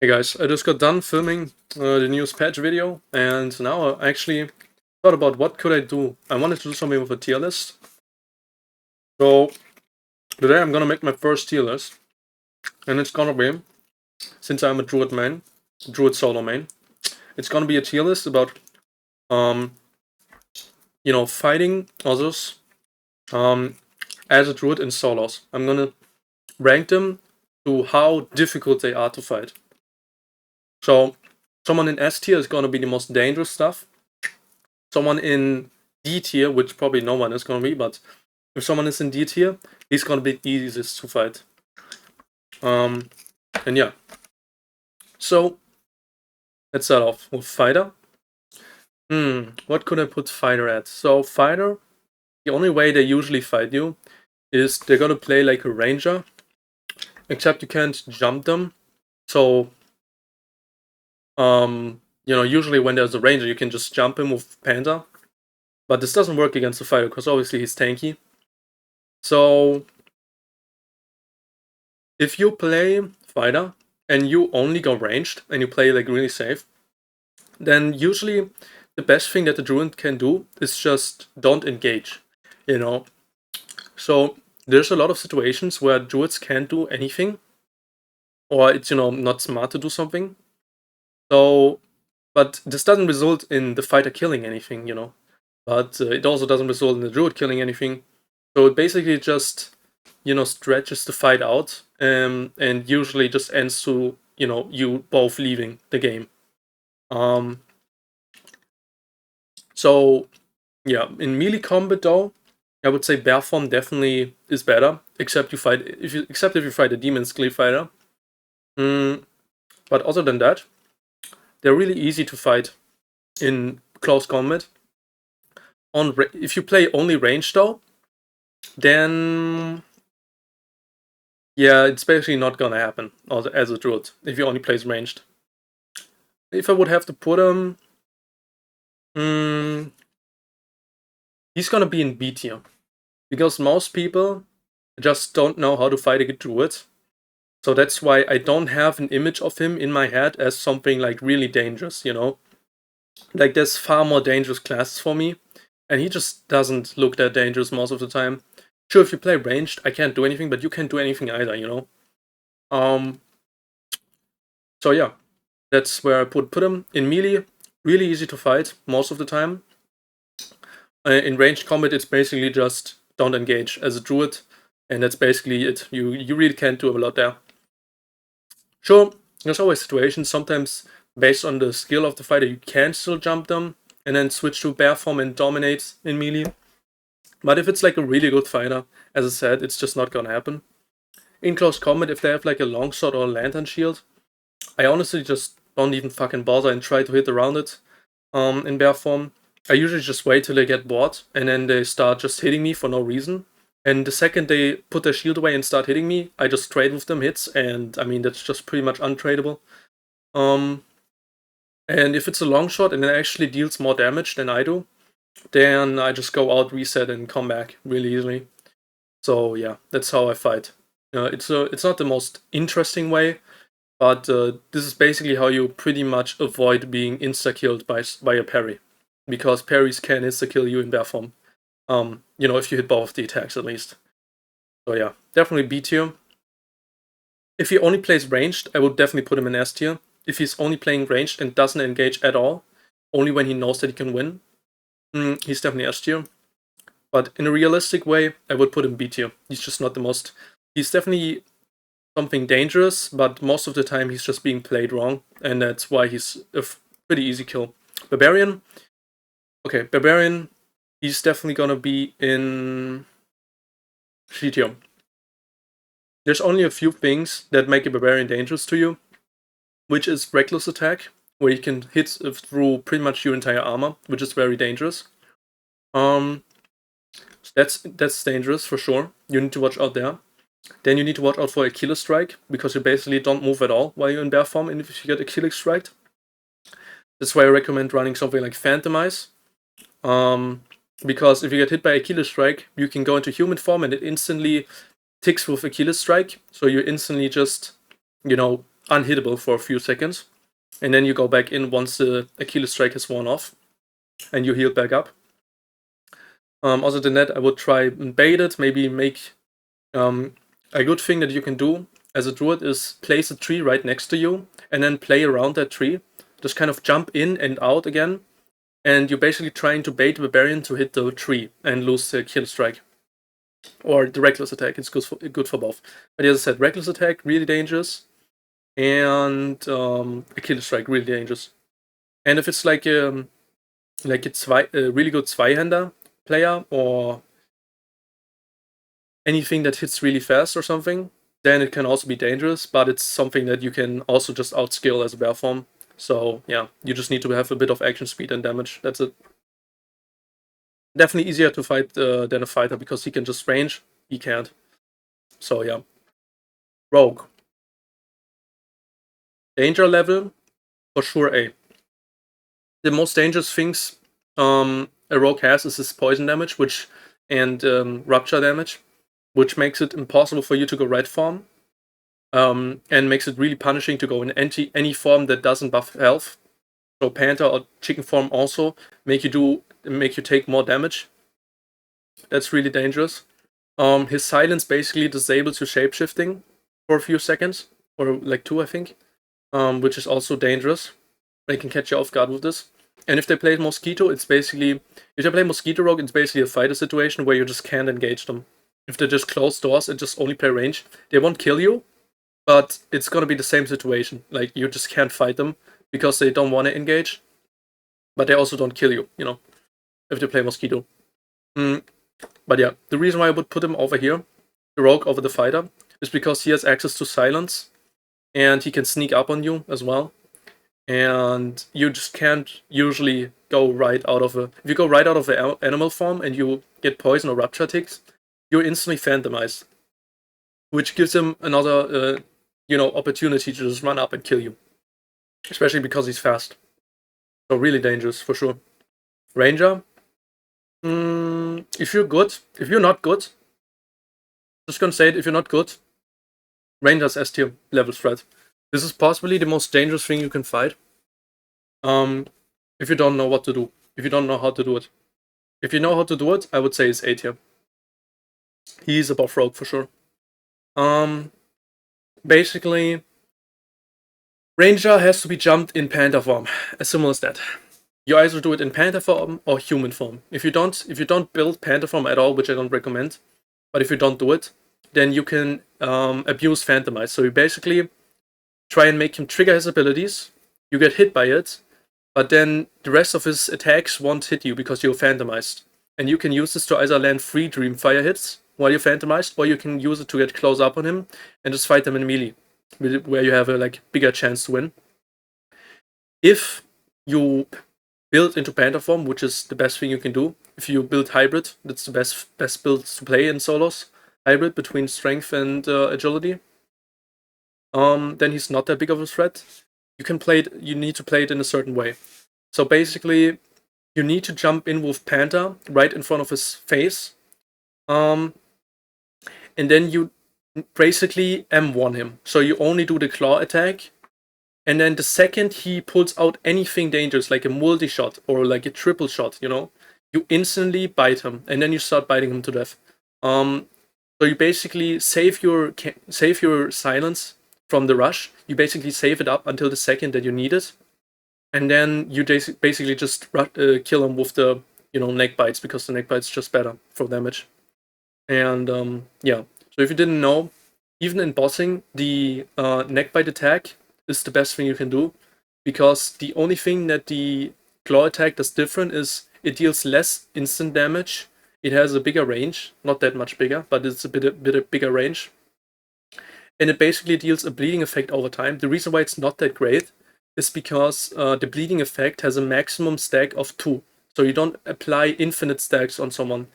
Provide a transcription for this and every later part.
Hey guys, I just got done filming the newest patch video, and now I actually thought about what could I do. I wanted to do something with a tier list. So today I'm gonna make my first tier list, and it's gonna be, since I'm a Druid main, Druid solo main, it's gonna be a tier list about um fighting others as a Druid in solos. I'm gonna rank them to how difficult they are to fight. So someone in S tier is gonna be the most dangerous stuff. Someone in D tier, which probably no one is gonna be, but if someone is in D tier, he's gonna be easiest to fight. And yeah. So let's start off with fighter. What could I put fighter at? So fighter, the only way they usually fight you is they're gonna play like a ranger, except you can't jump them. So usually when there's a ranger, you can just jump him with Panther. But this doesn't work against the fighter because obviously he's tanky. So if you play fighter and you only go ranged and you play like really safe, then usually the best thing that the druid can do is just don't engage, you know. So there's a lot of situations where druids can't do anything, or it's not smart to do something. So, but this doesn't result in the fighter killing anything. But it also doesn't result in the druid killing anything. So it basically just stretches the fight out, and usually just ends to you both leaving the game. So yeah, in melee combat though, I would say bear form definitely is better, except if you fight a demon skill fighter. But other than that, they're really easy to fight in close combat. If you play only range though, then yeah, it's basically not gonna happen as a druid if you only plays ranged. If I would have to put him, he's gonna be in B tier because most people just don't know how to fight a druid. So that's why I don't have an image of him in my head as something like really dangerous. Like there's far more dangerous classes for me, and he just doesn't look that dangerous most of the time. Sure, if you play ranged, I can't do anything, but you can't do anything either. So yeah, that's where I put him in melee. Really easy to fight most of the time. In ranged combat, it's basically just don't engage as a druid, and that's basically it. You really can't do a lot there. Sure, there's always situations, sometimes based on the skill of the fighter, you can still jump them and then switch to bear form and dominate in melee. But if it's like a really good fighter, as I said, it's just not gonna happen. In close combat, if they have like a longsword or a lantern shield, I honestly just don't even fucking bother and try to hit around it in bear form. I usually just wait till they get bored and then they start just hitting me for no reason. And the second they put their shield away and start hitting me, I just trade with them hits, and I mean that's just pretty much untradeable. And if it's a long shot and it actually deals more damage than I do, then I just go out, reset, and come back really easily. So yeah, that's how I fight. It's not the most interesting way, but this is basically how you pretty much avoid being insta-killed by a parry, because parries can insta-kill you in bear form. If you hit both the attacks at least. So yeah, definitely B tier. If he only plays ranged, I would definitely put him in S tier. If he's only playing ranged and doesn't engage at all, only when he knows that he can win, he's definitely S tier. But in a realistic way, I would put him B tier. He's just not the most. He's definitely something dangerous, but most of the time he's just being played wrong, and that's why he's a pretty easy kill. Barbarian. Okay, Barbarian. He's definitely gonna be in C tier. There's only a few things that make a Barbarian dangerous to you, which is Reckless Attack, where you can hit through pretty much your entire armor, which is very dangerous. That's dangerous for sure. You need to watch out there. Then you need to watch out for a Killer Strike, because you basically don't move at all while you're in bear form, and if you get a Killer Strike. That's why I recommend running something like Phantomize. Because if you get hit by a Killer Strike, you can go into human form and it instantly ticks with a Killer Strike, so you instantly just, unhittable for a few seconds. And then you go back in once the Achilles strike has worn off. And you heal back up. Other than that, I would try and bait it, maybe make a good thing that you can do as a druid is place a tree right next to you and then play around that tree. Just kind of jump in and out again, and you're basically trying to bait the Barbarian to hit the tree and lose the kill strike. Or the reckless attack, it's good for both. But as I said, reckless attack, really dangerous, and a kill strike, really dangerous. And if it's like a really good Zweihander player or anything that hits really fast or something, then it can also be dangerous, but it's something that you can also just outskill as a bear form. So yeah, you just need to have a bit of action speed and damage. That's it. Definitely easier to fight than a fighter because he can just range. He can't. So yeah. Rogue. Danger level, for sure A. The most dangerous things a rogue has is his poison damage, and rupture damage, which makes it impossible for you to go red form, and makes it really punishing to go in any form that doesn't buff health. So Panther or Chicken form also make you take more damage. That's really dangerous. His silence basically disables your shapeshifting for a few seconds, or like 2, I think, which is also dangerous. They can catch you off guard with this. And if they play Mosquito, if they play Mosquito Rogue, it's basically a fighter situation where you just can't engage them. If they just close doors and just only play range, they won't kill you, but it's gonna be the same situation. Like, you just can't fight them because they don't want to engage, but they also don't kill you, if they play Mosquito. But yeah, the reason why I would put him over here, the Rogue over the fighter, is because he has access to silence, and he can sneak up on you as well. And you just can't usually go right out of if you go right out of the animal form and you get poison or rupture ticks, you're instantly phantomized, which gives him another opportunity to just run up and kill you, especially because he's fast. So really dangerous for sure. Ranger, if you're not good, just gonna say it, if you're not good, Ranger's S tier level threat. This is possibly the most dangerous thing you can fight. If you don't know what to do. If you don't know how to do it. If you know how to do it, I would say it's A tier. He's above Rogue for sure. Basically, Ranger has to be jumped in Panther form. As simple as that. You either do it in Panther form or human form. If you don't build Panther form at all, which I don't recommend, but if you don't do it, then you can abuse Phantomize. So you basically try and make him trigger his abilities. You get hit by it, but then the rest of his attacks won't hit you because you're Phantomized. And you can use this to either land 3 Dreamfire hits while you're Phantomized, or you can use it to get close up on him and just fight him in melee, where you have a bigger chance to win. If you build into Panther form, which is the best thing you can do, if you build Hybrid, that's the best build to play in solos. Hybrid between strength and agility. Then he's not that big of a threat. You need to play it in a certain way. So basically, you need to jump in with Panther right in front of his face. And then you basically M1 him. So you only do the claw attack. And then the second he pulls out anything dangerous, like a multi-shot or like a triple shot, you instantly bite him. And then you start biting him to death. So you basically save your silence from the rush. You basically save it up until the second that you need it, and then you basically just kill him with the neck bites, because the neck bites just better for damage. And yeah, so if you didn't know, even in bossing, the neck bite attack is the best thing you can do, because the only thing that the claw attack does different is it deals less instant damage. It has a bigger range, not that much bigger, but it's a bit bigger range. And it basically deals a bleeding effect over time. The reason why it's not that great is because the bleeding effect has a maximum stack of 2. So you don't apply infinite stacks on someone.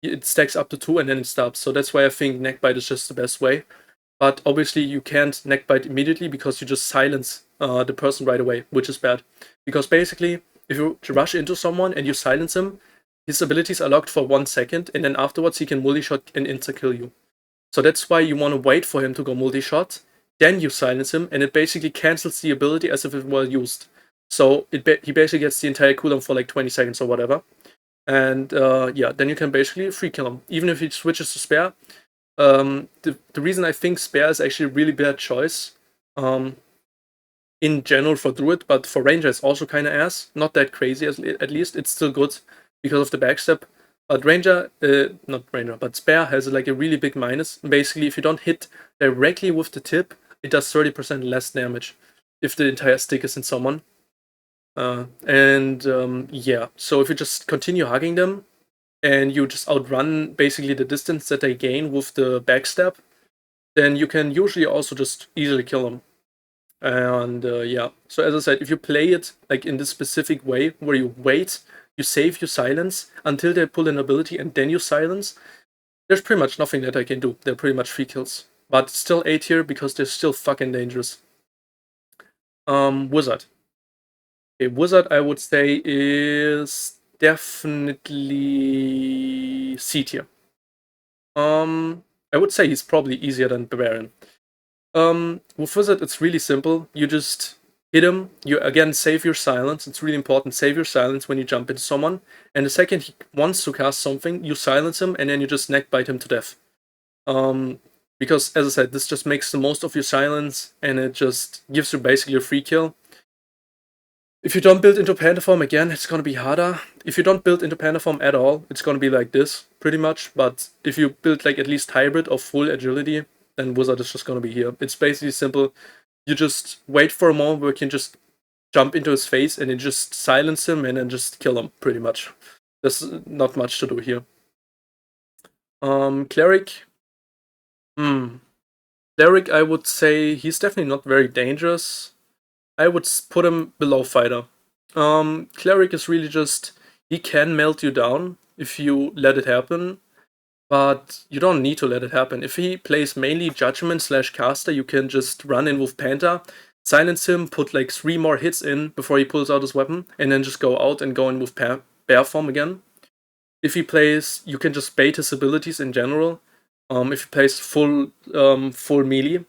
It stacks up to 2 and then it stops. So that's why I think neckbite is just the best way. But obviously you can't neckbite immediately because you just silence the person right away, which is bad. Because basically, if you rush into someone and you silence him, his abilities are locked for 1 second, and then afterwards he can multi-shot and insta-kill you. So that's why you want to wait for him to go multi-shot, then you silence him, and it basically cancels the ability as if it were used. So he basically gets the entire cooldown for like 20 seconds or whatever. And yeah, then you can basically free kill him. Even if he switches to Spare. The reason I think Spare is actually a really bad choice in general for Druid, but for Ranger it's also kind of ass. Not that crazy, at least. It's still good because of the backstep. But Ranger, not Ranger, but Spare has like a really big minus. Basically, if you don't hit directly with the tip, it does 30% less damage if the entire stick is in someone. Yeah, so if you just continue hugging them and you just outrun basically the distance that they gain with the backstep, then you can usually also just easily kill them. And yeah, so as I said, if you play it like in this specific way where you wait, you save your silence until they pull an ability and then you silence, there's pretty much nothing that I can do. They're pretty much free kills. But still A tier because they're still fucking dangerous. Wizard. Okay, Wizard I would say is definitely C tier. I would say he's probably easier than Barbarian. With Wizard, it's really simple. You just hit him. You again save your silence. It's really important. Save your silence when you jump into someone. And the second he wants to cast something, you silence him, and then you just neck bite him to death. Because as I said, this just makes the most of your silence, and it just gives you basically a free kill. If you don't build into Panther form again, it's gonna be harder. If you don't build into Panther form at all, it's gonna be like this, pretty much. But if you build like at least hybrid or full agility, then Wizard is just gonna be here. It's basically simple. You just wait for a moment where you can just jump into his face and then just silence him and then just kill him, pretty much. There's not much to do here. Cleric. Cleric, I would say he's definitely not very dangerous. I would put him below Fighter. Cleric is really just, he can melt you down if you let it happen, but you don't need to let it happen. If he plays mainly Judgment / Caster, you can just run in with Panther, silence him, put like 3 more hits in before he pulls out his weapon, and then just go out and go in with Bear form again. If he plays, you can just bait his abilities in general. If he plays full melee,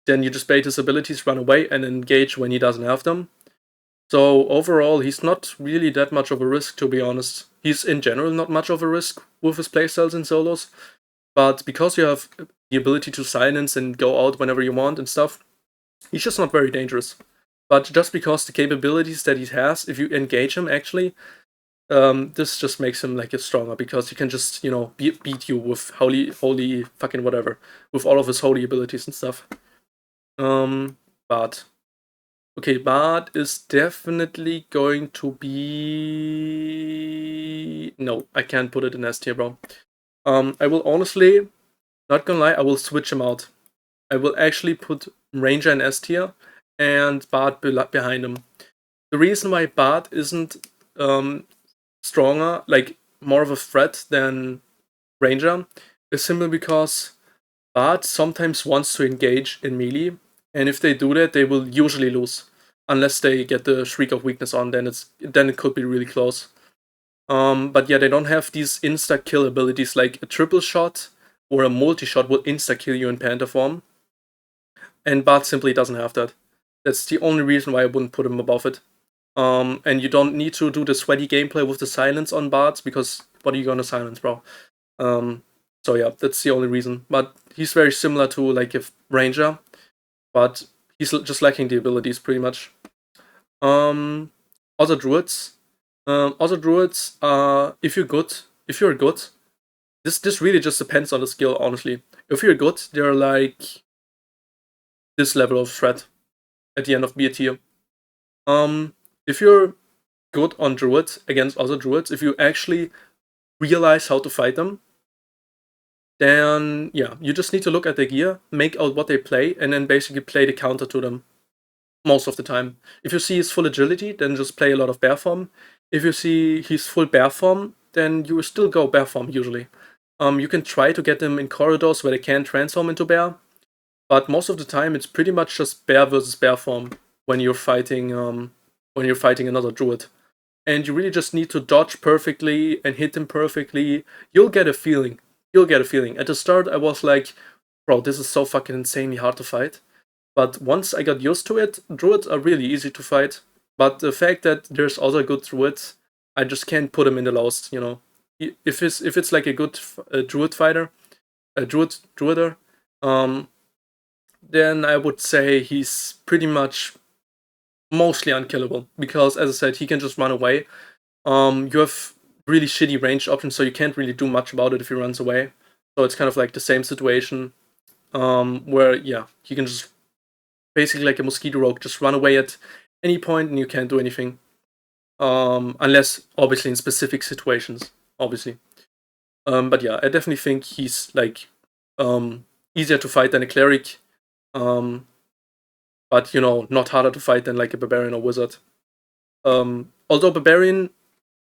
then you just bait his abilities, run away, and engage when he doesn't have them. So overall, he's not really that much of a risk, to be honest. He's in general not much of a risk with his playstyles in solos, but because you have the ability to silence and go out whenever you want and stuff, he's just not very dangerous. But just because the capabilities that he has, if you engage him actually, this just makes him like stronger because he can just, you know, beat you with holy fucking whatever, with all of his holy abilities and stuff. Bard. Okay, Bard is definitely going to be... No, I can't put it in S tier, bro. I will honestly, not gonna lie, I will switch him out. I will actually put Ranger in S tier and Bard behind him. The reason why Bard isn't stronger, like more of a threat than Ranger, is simply because Bard sometimes wants to engage in melee, and if they do that, they will usually lose. Unless they get the Shriek of Weakness on, then it could be really close. But yeah, they don't have these insta-kill abilities, like a triple shot or a multi-shot will insta-kill you in Panther form. And Bard simply doesn't have that. That's the only reason why I wouldn't put him above it. And you don't need to do the sweaty gameplay with the silence on Bards, because what are you gonna silence, bro? So yeah, that's the only reason. But he's very similar to like a Ranger, but he's just lacking the abilities pretty much. Other druids. Other druids are, if you're good, this really just depends on the skill, honestly. If you're good, they're like this level of threat at the end of B tier. If you're good on druids against other druids, if you actually realize how to fight them, then yeah, you just need to look at their gear, make out what they play, and then basically play the counter to them. Most of the time. If you see his full agility, then just play a lot of bear form. If you see he's full bear form, then you will still go bear form usually. You can try to get them in corridors where they can transform into bear, but most of the time it's pretty much just bear versus bear form when you're fighting another druid. And you really just need to dodge perfectly and hit them perfectly. You'll get a feeling. At the start I was like, bro, this is so fucking insanely hard to fight. But once I got used to it, Druids are really easy to fight. But the fact that there's other good Druids, I just can't put him in the lowest, you know. If it's like a good Druid fighter, a Druider, then I would say he's pretty much mostly unkillable. Because, as I said, he can just run away. You have really shitty range options, so you can't really do much about it if he runs away. So it's kind of like the same situation, where, yeah, he can just basically like a mosquito rogue, just run away at any point and you can't do anything. Unless, obviously, in specific situations, obviously. But yeah, I definitely think he's like easier to fight than a cleric, but you know, not harder to fight than like a barbarian or wizard. Although barbarian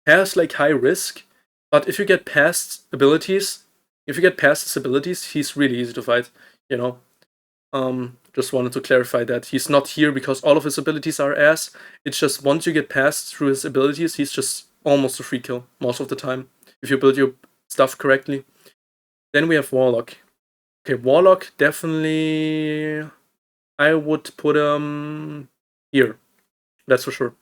has like high risk, but if you get past abilities, if you get past his abilities, he's really easy to fight. You know, just wanted to clarify that he's not here because all of his abilities are ass. It's just once you get past through his abilities, he's just almost a free kill most of the time if you build your stuff correctly. Then we have Warlock. Okay, Warlock definitely I would put him here. That's for sure.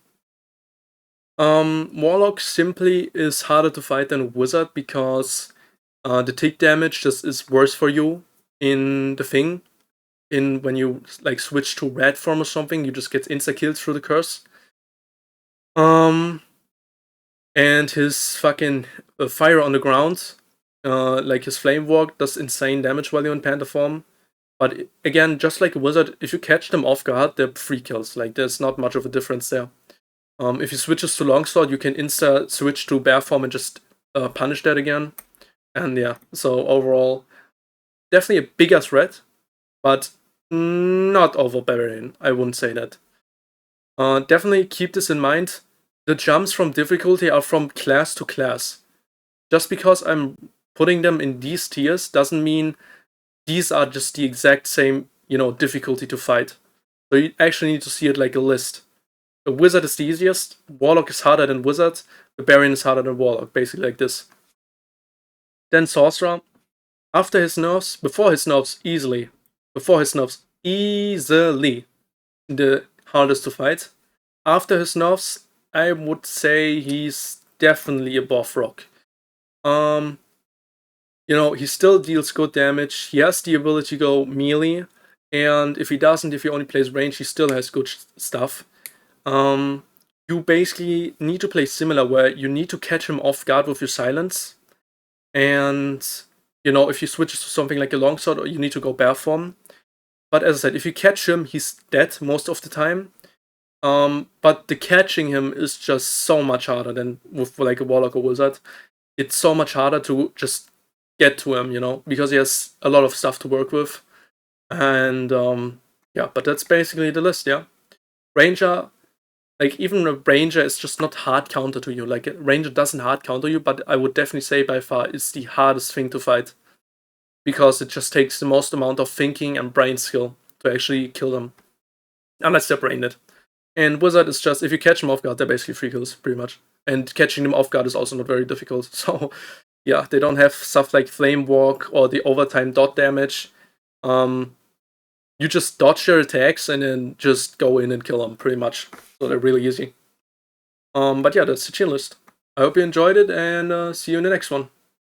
Warlock simply is harder to fight than Wizard because the tick damage just is worse for you in the thing. In when you like switch to red form or something, you just get insta killed through the curse. And his fucking fire on the ground, like his flame walk, does insane damage while you're in panther form. But again, just like a wizard, if you catch them off guard, they're free kills. Like there's not much of a difference there. If he switches to longsword, you can insta switch to bear form and just punish that again. And yeah, so overall, definitely a bigger threat, but not over Barbarian. I wouldn't say that. Definitely keep this in mind. The jumps from difficulty are from class to class. Just because I'm putting them in these tiers doesn't mean these are just the exact same, you know, difficulty to fight. So you actually need to see it like a list. A wizard is the easiest, warlock is harder than wizard, barbarian is harder than warlock, basically like this. Then sorcerer, after his nerfs, before his nerfs, easily the hardest to fight. After his nerfs, I would say he's definitely above rock. You know, he still deals good damage. He has the ability to go melee, and if he doesn't, if he only plays range, he still has good stuff. You basically need to play similar, where you need to catch him off guard with your silence, and you know, if he switches to something like a longsword, you need to go bear form. But as I said, if you catch him, he's dead most of the time. But the catching him is just so much harder than with like a warlock or wizard. It's so much harder to just get to him, you know, because he has a lot of stuff to work with. And yeah, but that's basically the list, yeah. Ranger, like even a ranger is just not hard counter to you. Like a ranger doesn't hard counter you, but I would definitely say by far it's the hardest thing to fight. Because it just takes the most amount of thinking and brain skill to actually kill them. Unless they're brain dead. And wizard is just, if you catch them off guard, they're basically free kills, pretty much. And catching them off guard is also not very difficult. So yeah, they don't have stuff like flame walk or the overtime dot damage. You just dodge their attacks and then just go in and kill them, pretty much. So they're really easy. But yeah, that's the tier list. I hope you enjoyed it, and see you in the next one.